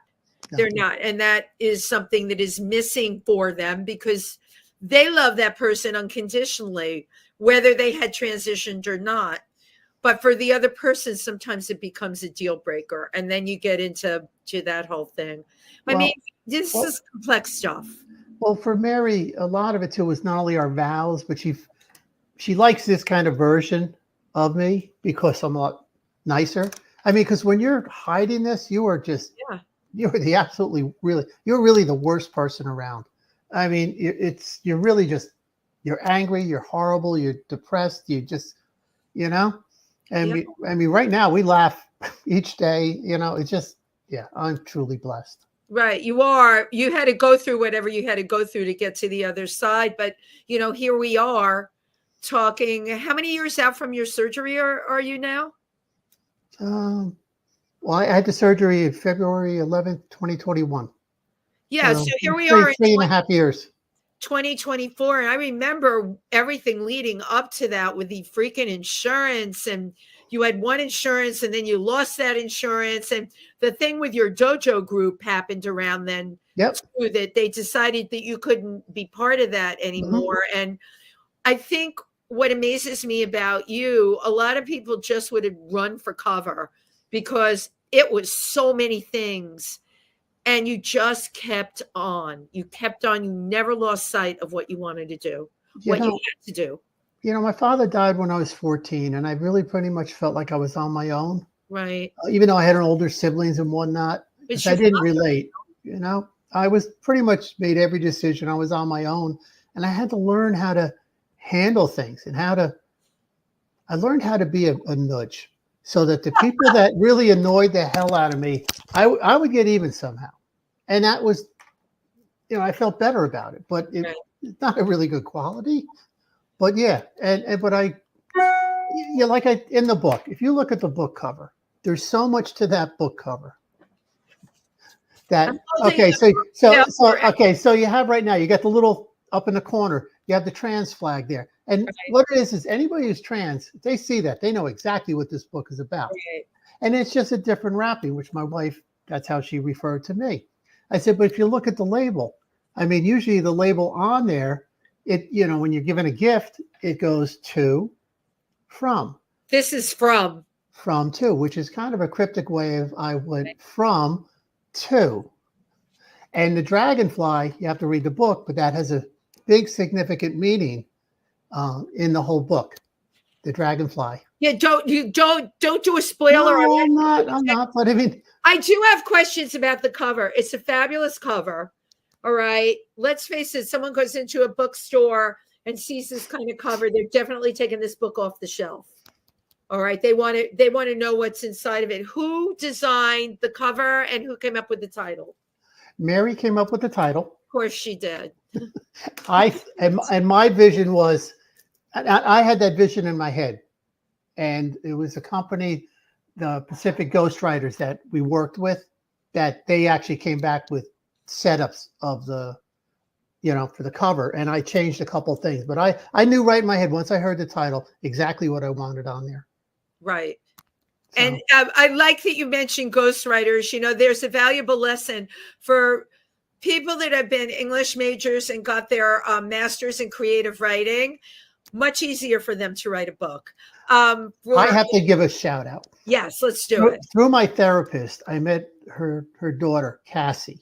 [SPEAKER 3] No.
[SPEAKER 2] They're not. And that is something that is missing for them because they love that person unconditionally, whether they had transitioned or not. But for the other person, sometimes it becomes a deal breaker. And then you get into that whole thing. I mean,
[SPEAKER 3] Well,
[SPEAKER 2] this
[SPEAKER 3] well,
[SPEAKER 2] is complex stuff.
[SPEAKER 3] well, for Mary, a lot of it too was not only our vows, but she likes this kind of version of me because I'm a lot nicer. I mean, because when you're hiding this, you are just
[SPEAKER 2] Yeah.
[SPEAKER 3] you're the absolutely you're really the worst person around. I mean, you're really just you're angry, you're horrible, you're depressed, you just you know. And
[SPEAKER 2] Yeah.
[SPEAKER 3] I mean, right now we laugh each day. You know, it's just yeah, I'm truly blessed.
[SPEAKER 2] Right. You are. You had to go through whatever you had to go through to get to the other side. But, you know, here we are talking. How many years out from your surgery are you now?
[SPEAKER 3] Well, I had the surgery February 11th, 2021.
[SPEAKER 2] Yeah. So
[SPEAKER 3] So
[SPEAKER 2] here we are in
[SPEAKER 3] three and a half years.
[SPEAKER 2] 2024. And I remember everything leading up to that with the freaking insurance. And you had one insurance and then you lost that insurance. And the thing with your dojo group happened around then
[SPEAKER 3] Yep.
[SPEAKER 2] too, that they decided that you couldn't be part of that anymore. And I think what amazes me about you, a lot of people just would have run for cover because it was so many things. And you just kept on. You kept on. You never lost sight of what you wanted to do,
[SPEAKER 3] You
[SPEAKER 2] what you
[SPEAKER 3] know,
[SPEAKER 2] had to do.
[SPEAKER 3] my father died when I was 14, and I really pretty much felt like I was on my own,
[SPEAKER 2] Right.
[SPEAKER 3] even though I had older siblings and whatnot.
[SPEAKER 2] But
[SPEAKER 3] Because I
[SPEAKER 2] you
[SPEAKER 3] didn't relate, I was pretty much made every decision. I was on my own, and I had to learn how to handle things and I learned how to be a nudge so that the people that really annoyed the hell out of me, I would get even somehow. And that was, I felt better about it, but
[SPEAKER 2] Right.
[SPEAKER 3] it's not a really good quality. But yeah, but like in the book, if you look at the book cover, there's so much to that book cover. That
[SPEAKER 2] I'm holding
[SPEAKER 3] okay,
[SPEAKER 2] it down for it.
[SPEAKER 3] okay, so you have right now, you got the little up in the corner, you have the trans flag there. And
[SPEAKER 2] Right.
[SPEAKER 3] what it is anybody who's trans, they see that, they know exactly what this book is about.
[SPEAKER 2] Right.
[SPEAKER 3] And it's just a different wrapping, which my wife, that's how she referred to me. I said, but if you look at the label, I mean, usually the label on there, when you're given a gift, it goes to, from.
[SPEAKER 2] This is from.
[SPEAKER 3] From to, which is kind of a cryptic way of I went from to. And the dragonfly, you have to read the book, but that has a big significant meaning in the whole book. the dragonfly.
[SPEAKER 2] Yeah, don't do a spoiler.
[SPEAKER 3] No, I'm not. But I mean,
[SPEAKER 2] I do have questions about the cover. It's a fabulous cover. All right. Let's face it, someone goes into a bookstore and sees this kind of cover, they're definitely taking this book off the shelf. All right. They want to know what's inside of it. Who designed the cover and who came up with the title?
[SPEAKER 3] Mary came up with the title.
[SPEAKER 2] Of course she did.
[SPEAKER 3] And my vision was, I had that vision in my head, and it was a company, the Pacific Ghostwriters that we worked with, that they actually came back with setups of the, for the cover, and I changed a couple things, but I knew right in my head once I heard the title exactly what I wanted on there.
[SPEAKER 2] Right.
[SPEAKER 3] So.
[SPEAKER 2] And I like that you mentioned ghostwriters. There's a valuable lesson for people that have been English majors and got their master's in creative writing. Much easier for them to write a book.
[SPEAKER 3] I have to give a shout out.
[SPEAKER 2] Yes, let's do it.
[SPEAKER 3] Through my therapist, I met her daughter, Cassie,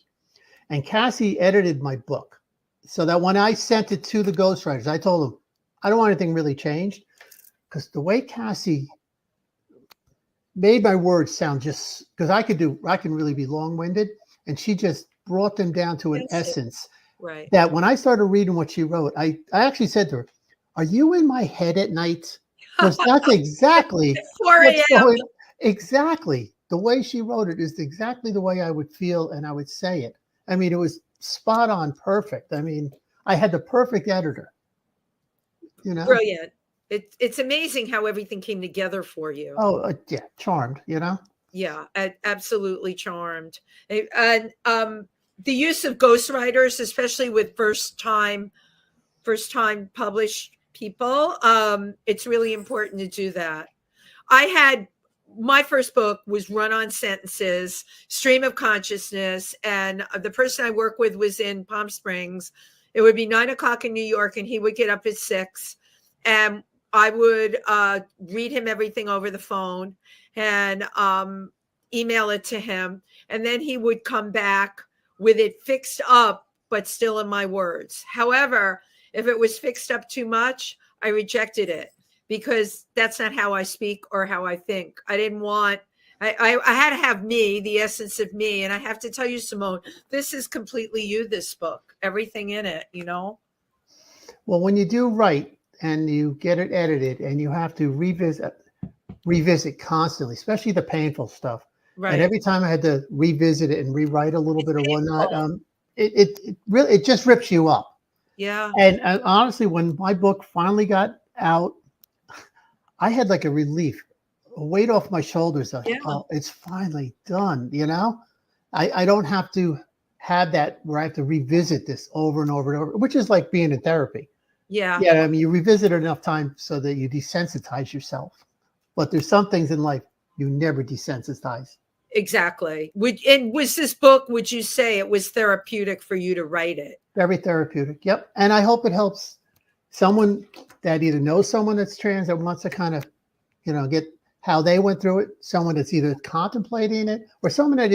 [SPEAKER 3] and Cassie edited my book so that when I sent it to the ghostwriters, I told them, I don't want anything really changed, because the way Cassie made my words sound, just because I can really be long-winded, and she just brought them down to an essence.
[SPEAKER 2] Right.
[SPEAKER 3] That when I started reading what she wrote, I actually said to her, are you in my head at night? Because that's exactly
[SPEAKER 2] 4 a.m.
[SPEAKER 3] Exactly. The way she wrote it is exactly the way I would feel and I would say it. I mean, it was spot on, perfect. I mean, I had the perfect editor.
[SPEAKER 2] Brilliant. It's amazing how everything came together for you.
[SPEAKER 3] Oh, yeah, charmed,
[SPEAKER 2] Yeah, absolutely charmed. And the use of ghostwriters, especially with first time published people, it's really important to do that. My first book was Run on Sentences, Stream of Consciousness, and the person I work with was in Palm Springs. It would be 9:00 in New York, and he would get up at 6, and I would read him everything over the phone and email it to him. And then he would come back with it fixed up, but still in my words. However, if it was fixed up too much, I rejected it because that's not how I speak or how I think. I didn't want, I had to have me, the essence of me. And I have to tell you, Simone, this is completely you, this book, everything in it,
[SPEAKER 3] Well, when you do write, and you get it edited, and you have to revisit constantly, especially the painful stuff. Right. And every time I had to revisit it and rewrite a little bit or whatnot, it just rips you up.
[SPEAKER 2] Yeah.
[SPEAKER 3] And honestly, when my book finally got out, I had like a relief, a weight off my shoulders. Oh, it's finally done. I don't have to have that where I have to revisit this over and over and over, which is like being in therapy.
[SPEAKER 2] Yeah.
[SPEAKER 3] Yeah. I mean, you revisit it enough time so that you desensitize yourself. But there's some things in life you never desensitize.
[SPEAKER 2] Exactly. Was this book, would you say it was therapeutic for you to write it?
[SPEAKER 3] Very therapeutic. Yep. And I hope it helps someone that either knows someone that's trans that wants to kind of, get how they went through it. Someone that's either contemplating it or someone that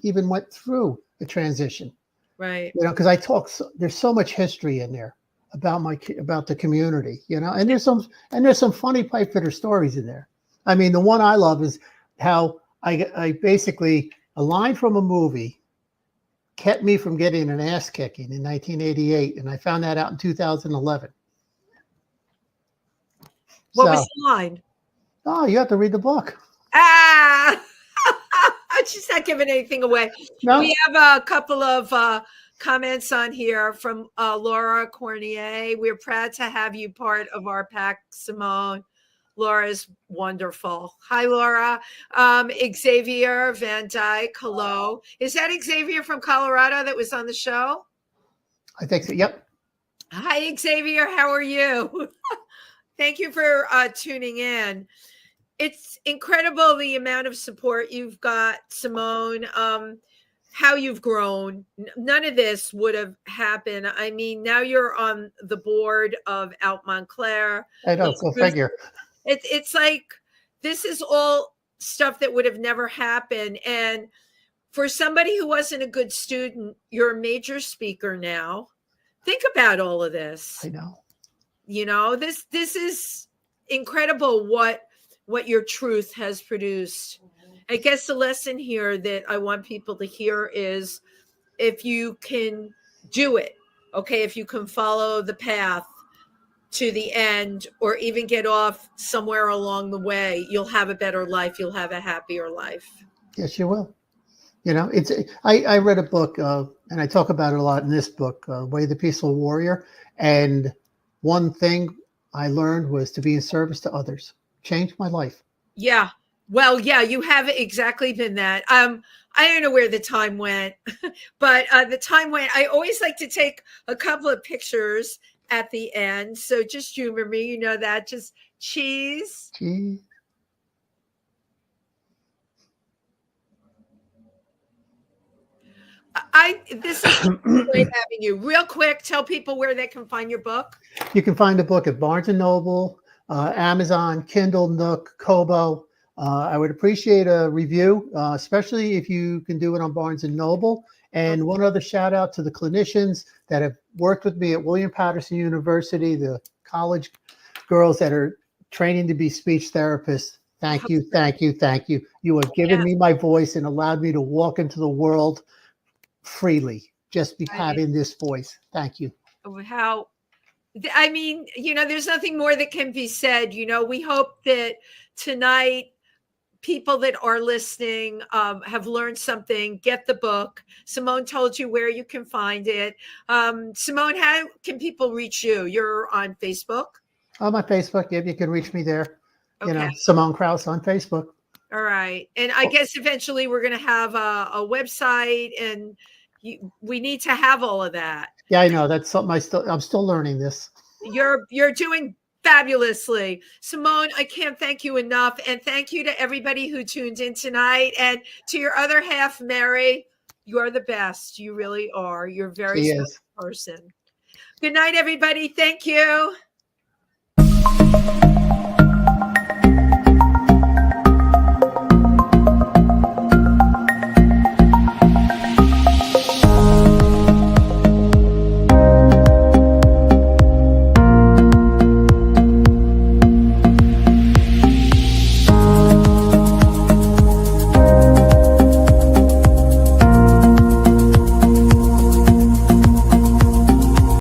[SPEAKER 3] even went through the transition.
[SPEAKER 2] Right.
[SPEAKER 3] Because there's so much history in there about the community, and there's some funny pipe fitter stories in there. I mean, the one I love is how I basically, a line from a movie kept me from getting an ass kicking in 1988, and I found that out in 2011.
[SPEAKER 2] What was the line?
[SPEAKER 3] Oh, you have to read the book.
[SPEAKER 2] She's not giving anything away.
[SPEAKER 3] No.
[SPEAKER 2] We have a couple of comments on here from Laura Cornier. We're proud to have you part of our pack, Simone. Laura's wonderful. Hi, Laura. Xavier Van Dyke. Hello. Is that Xavier from Colorado that was on the show?
[SPEAKER 3] I think so. Yep.
[SPEAKER 2] Hi, Xavier. How are you? Thank you for tuning in. It's incredible the amount of support you've got, Simone. How you've grown. None of this would have happened. I mean, now you're on the board of Out Montclair.
[SPEAKER 3] I know, go figure.
[SPEAKER 2] It's like, this is all stuff that would have never happened. And for somebody who wasn't a good student, you're a major speaker now. Think about all of this.
[SPEAKER 3] I know.
[SPEAKER 2] This is incredible what your truth has produced. I guess the lesson here that I want people to hear is, if you can do it, okay, if you can follow the path to the end, or even get off somewhere along the way, you'll have a better life. You'll have a happier life.
[SPEAKER 3] Yes, you will. It's I read a book, and I talk about it a lot in this book, Way of the Peaceful Warrior. And one thing I learned was to be in service to others. Changed my life.
[SPEAKER 2] Yeah. Well, yeah, you have exactly been that. I don't know where the time went, but the time went. I always like to take a couple of pictures at the end. So just humor me, that. Just cheese.
[SPEAKER 3] Cheese.
[SPEAKER 2] This is great having you. Real quick, tell people where they can find your book.
[SPEAKER 3] You can find the book at Barnes & Noble, Amazon, Kindle, Nook, Kobo. I would appreciate a review, especially if you can do it on Barnes & Noble. And one other shout out to the clinicians that have worked with me at William Patterson University, the college girls that are training to be speech therapists. Thank you, thank you, thank you. You have given me my voice and allowed me to walk into the world freely, just be having this voice. Thank you.
[SPEAKER 2] How, I mean, there's nothing more that can be said. We hope that tonight people that are listening have learned something. Get the book. Simone told you where you can find it. Simone, how can people reach you? You're on Facebook?
[SPEAKER 3] On my Facebook, yeah, you can reach me there.
[SPEAKER 2] Okay.
[SPEAKER 3] Simone Kraus on Facebook.
[SPEAKER 2] All right. And I guess eventually we're going to have a website, and we need to have all of that.
[SPEAKER 3] Yeah, I know. That's something I'm still learning this.
[SPEAKER 2] You're doing fabulously. Simone, I can't thank you enough. And thank you to everybody who tuned in tonight. And to your other half, Mary, you're the best. You really are. You're a very special person. Good night, everybody. Thank you.